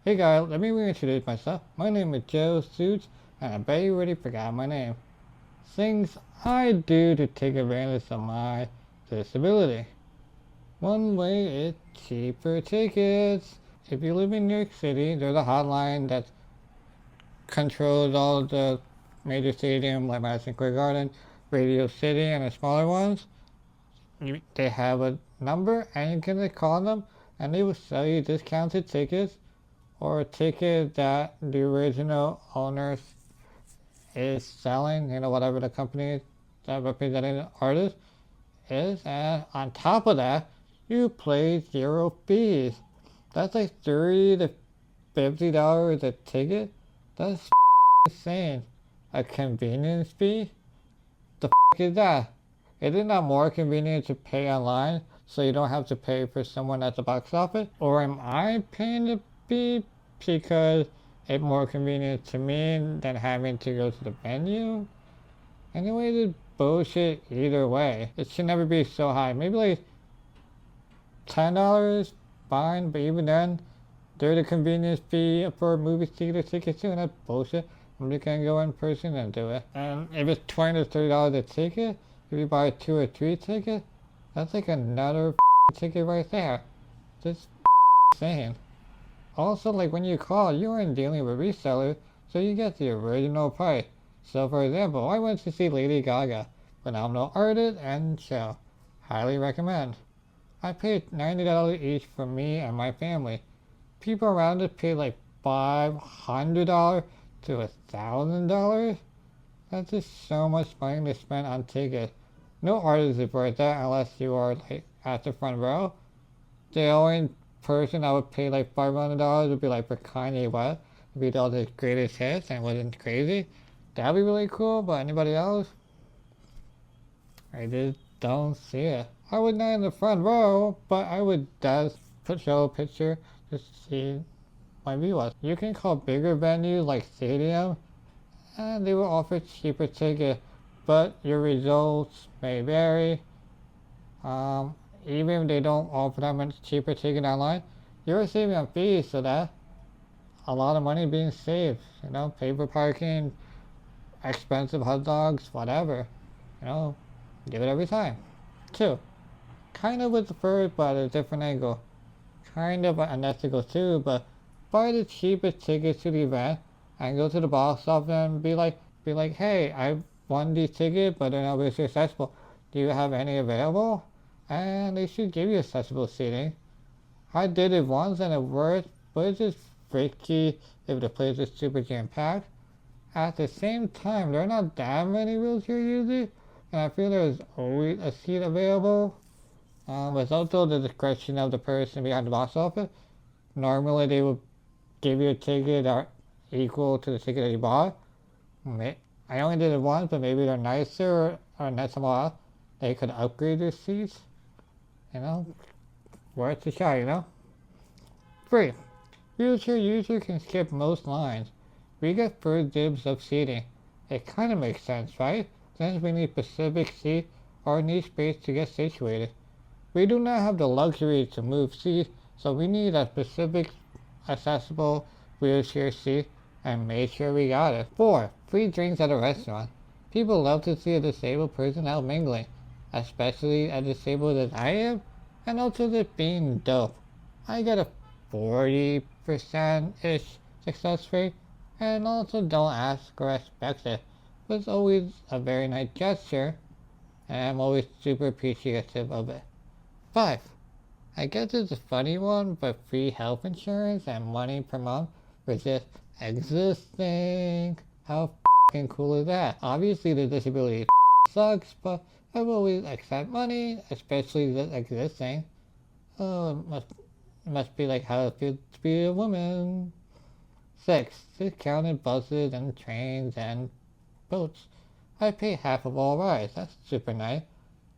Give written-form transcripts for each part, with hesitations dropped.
Hey guys, let me reintroduce myself. My name is Joe Sooch, and I bet you already forgot my name. Things I do to take advantage of my disability. One way is cheaper tickets. If you live in New York City, there's a hotline that controls all the major stadiums like Madison Square Garden, Radio City, and the smaller ones. They have a number, and you can call them, and they will sell you discounted tickets or a ticket that the original owner is selling, whatever the company that representing the artist is, and on top of that, you pay zero fees. That's like $30 to $50 a ticket. That's insane. A convenience fee? The is that? Is it not more convenient to pay online so you don't have to pay for someone at the box office? Or am I paying the fee because it's more convenient to me than having to go to the venue? Anyway, it's bullshit either way. It should never be so high. Maybe like $10, fine, but even then, there's a convenience fee for movie theater tickets too, and that's bullshit. I'm just gonna go in person and do it. And if it's $20 to $30 a ticket, if you buy 2 or 3 tickets, that's like another ticket right there. Just insane. Also, like when you call, you aren't dealing with resellers, so you get the original price. So for example, I went to see Lady Gaga, phenomenal artist and show. Highly recommend. I paid $90 each for me and my family. People around us paid like $500 to $1,000. That's just so much money to spend on tickets. No artist is worth that unless you are like at the front row. The only person I would pay like $500 would be like for Kanye West. If he did all his greatest hits and wasn't crazy. That'd be really cool, but anybody else? I just don't see it. I would not in the front row, but I would just show a picture just to see my view was. You can call bigger venues like stadium and they will offer cheaper tickets, but your results may vary. Even if they don't offer that much cheaper ticket online, you're saving on fees, so that a lot of money being saved. Pay for parking, expensive hot dogs, whatever. Do it every time. 2. Kind of with the first, but a different angle. Kind of unethical too, but buy the cheapest tickets to the event and go to the box office and be like, hey, I won these tickets, but they're not very successful. Do you have any available? And they should give you accessible seating. I did it once and it worked, but it's just freaky if the place is super jam-packed. At the same time, there are not that many wheelchair users, and I feel there's always a seat available. It's also the discretion of the person behind the box office. Normally they will give you a ticket that equal to the ticket that you bought. I only did it once, but maybe they're nicer or not somewhere else. They could upgrade their seats. Worth a shot, 3. Wheelchair user can skip most lines. We get first dibs of seating. It kind of makes sense, right? Since we need specific seats or need space to get situated. We do not have the luxury to move seats, so we need a specific accessible wheelchair seat and make sure we got it. 4. Free drinks at a restaurant. People love to see a disabled person out mingling, especially as disabled as I am, and also just being dope. I get a 40%-ish success rate, and also don't ask or expect it, but it's always a very nice gesture, and I'm always super appreciative of it. 5. I guess it's a funny one, but free health insurance and money per month for just existing. How f***ing cool is that? Obviously the disability sucks, but I will always accept money, especially just existing. Oh, it must be like how it feels to be a woman. 6. Discounted buses and trains and boats. I pay half of all rides. That's super nice.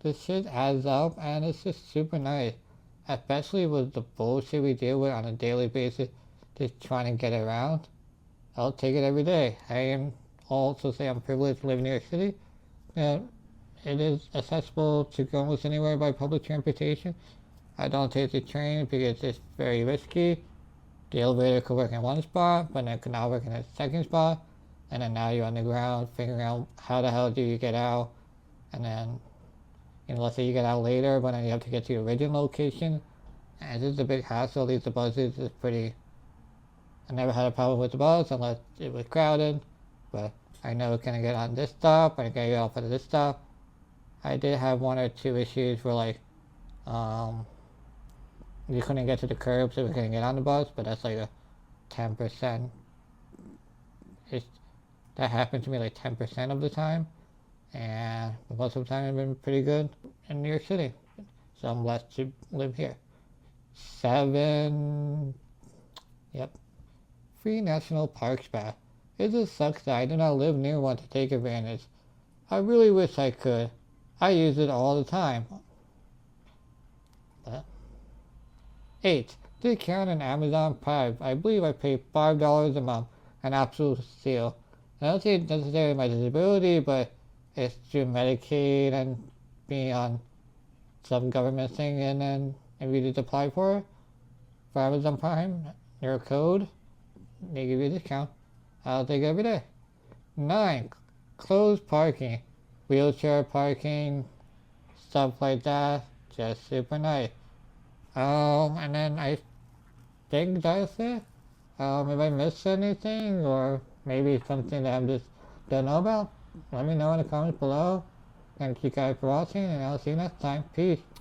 This shit adds up and it's just super nice. Especially with the bullshit we deal with on a daily basis, just trying to get around. I'll take it every day. I am also say I'm privileged to live in New York City. And it is accessible to go almost anywhere by public transportation. I don't take the train because it's very risky. the elevator could work in one spot, but then it could not work in a second spot, and then now you're on the ground figuring out how the hell do you get out, and then, let's say you get out later, but then you have to get to your original location, and this is a big hassle. These buses is pretty. I never had a problem with the bus unless it was crowded, but I know can I get on this stop, and can I get off at this stop. I did have one or two issues where like, you couldn't get to the curb, so we couldn't get on the bus, but that's like a 10%. That happened to me like 10% of the time, and most of the time I've been pretty good in New York City, so I'm blessed to live here. 7, yep, free national park spa. It just sucks that I do not live near one to take advantage. I really wish I could. I use it all the time. But 8. Discount on Amazon Prime. I believe I pay $5 a month. An absolute steal. I don't see it necessarily my disability, but it's through Medicaid and being on some government thing, and then if you just apply for it, for Amazon Prime, your code, they give you a discount. I'll take it every day. 9. Closed parking. Wheelchair parking, stuff like that. Just super nice. And then I think that's it. If I missed anything, or maybe something that I just don't know about, let me know in the comments below. Thank you guys for watching, and I'll see you next time. Peace.